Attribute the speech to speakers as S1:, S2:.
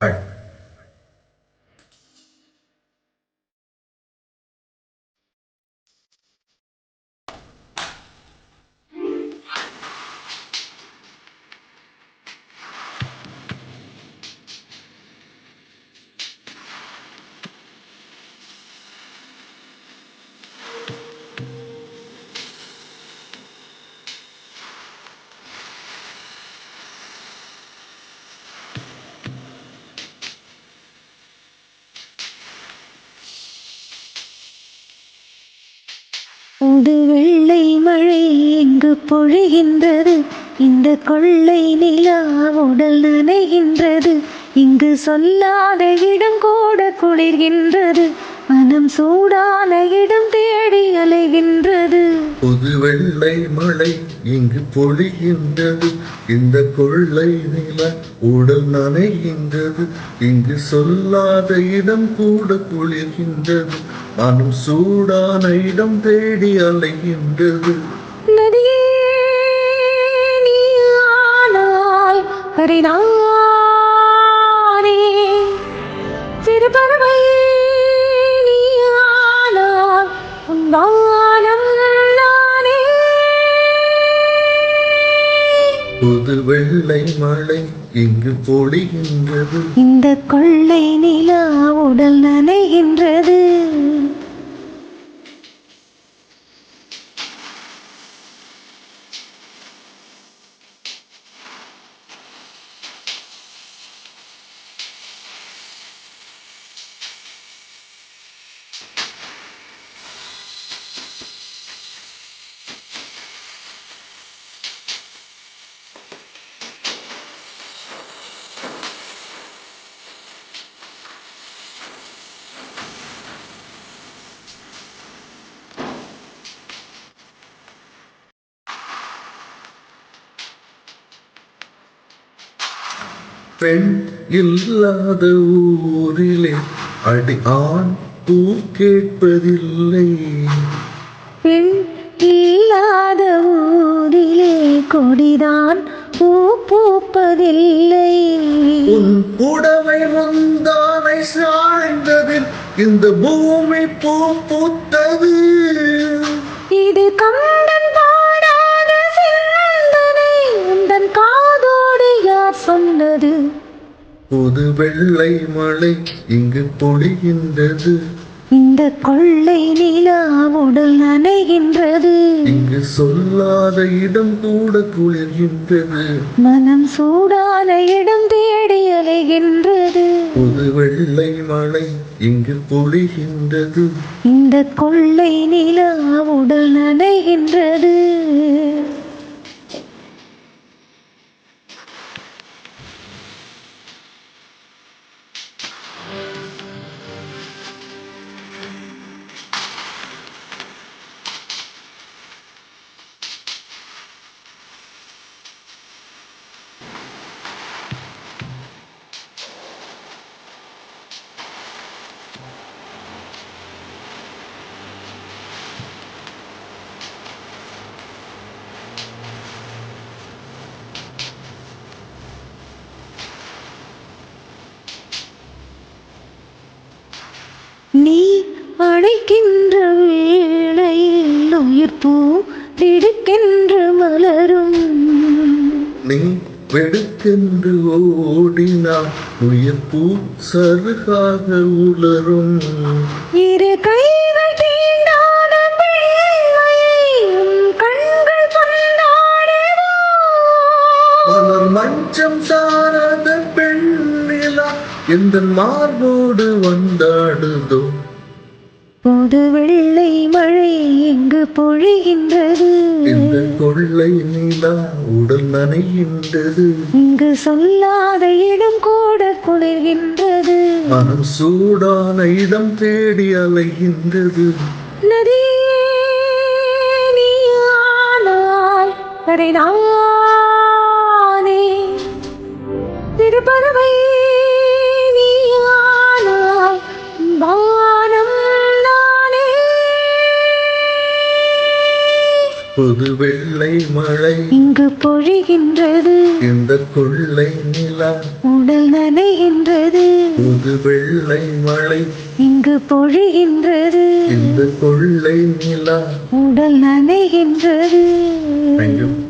S1: Hi.
S2: உடு வெள்ளை மழை எங்கு பொழிகின்றது, இந்த கொள்ளை நிலா உடல் நனைகின்றது. இங்கு சொல்லாத இடம் கூட குளிர்கின்றது, மனம் சூடான இடம் தேடி அலைகின்றது.
S1: புது வெள்ளை மழை இங்கு பொழிகின்றது, இந்த கொள்ளை நில உடல் நனைகின்றது. இங்கு சொல்லாத இடம் கூட குளிர்கின்றது, மனம் சூடான இடம் தேடி அலைகின்றது.
S2: நதியே நீ ஆனால் கரைதானே, சிறு பறவை நீ ஆனால் உன் வானம் நானே.
S1: புது வெள்ளை மழை இங்கு பொழிகின்றது,
S2: இந்த கொள்ளை நிலா உடல் நனைகின்றது.
S1: பெண் இல்லாத ஊரிலே அடி ஆண் பூ கேட்பதில்லை.
S2: பெண் இல்லாத ஊரிலே கொடிதான் பூ பூப்பதில்லை.
S1: உன் புடவை முந்தானை சாய்ந்ததில் இந்த பூமி பூ பூத்தது.
S2: இது கந்தன் பாடாத சிந்தனை, உந்தன் காதோடு யார் சொன்னது?
S1: புது வெள்ளை மழை இங்கு பொழிகின்றது,
S2: இந்த கொள்ளை நிலா உடல் நனைகின்றது.
S1: இங்கு சொல்லாத இடம் கூட குளிர்கின்றது,
S2: மனம் சூடான இடம் தேடி அலைகின்றது.
S1: புது வெள்ளை மழை இங்கு பொழிகின்றது,
S2: இந்த கொள்ளை நிலா உடல் நனைகின்றது. நீ அழைக்கின்ற வேளையில் உயிர் பூ திடுக்கென்று மலரும்.
S1: நீ வெடுக்கென்று ஓடினால் உயிர் பூ சருகாக உலரும்.
S2: இரு கைகள் தீண்டாத பிள்ளையை உன் கண்கள் கொண்டாடுதோ?
S1: மலர் மஞ்சம் சாராத பெண்ணிலா எந்த மார்போடு வந்தாடுதோ.
S2: புது வெள்ளை மழை இங்கு பொழிகின்றது,
S1: இந்த கொள்ளை நிலா உடல் நனைகின்றது.
S2: இங்கு சொல்லாத இடம் கூட குளிர்கின்றது,
S1: மனம் சூடான இடம் தேடி அலைகின்றது.
S2: நதியே நீ ஆனால் கரைதானே, சிறு பறவை நீ ஆனால் வானம் நானே.
S1: புது வெள்ளை மழை
S2: இங்கு பொழிகின்றது,
S1: இந்த கொள்ளை நிலா
S2: உடல் நனைகின்றது.
S1: புது வெள்ளை மழை
S2: இங்கு பொழிகின்றது.
S1: இந்த கொள்ளை நிலா.
S2: உடல் நனைகின்றது.
S1: Thank you.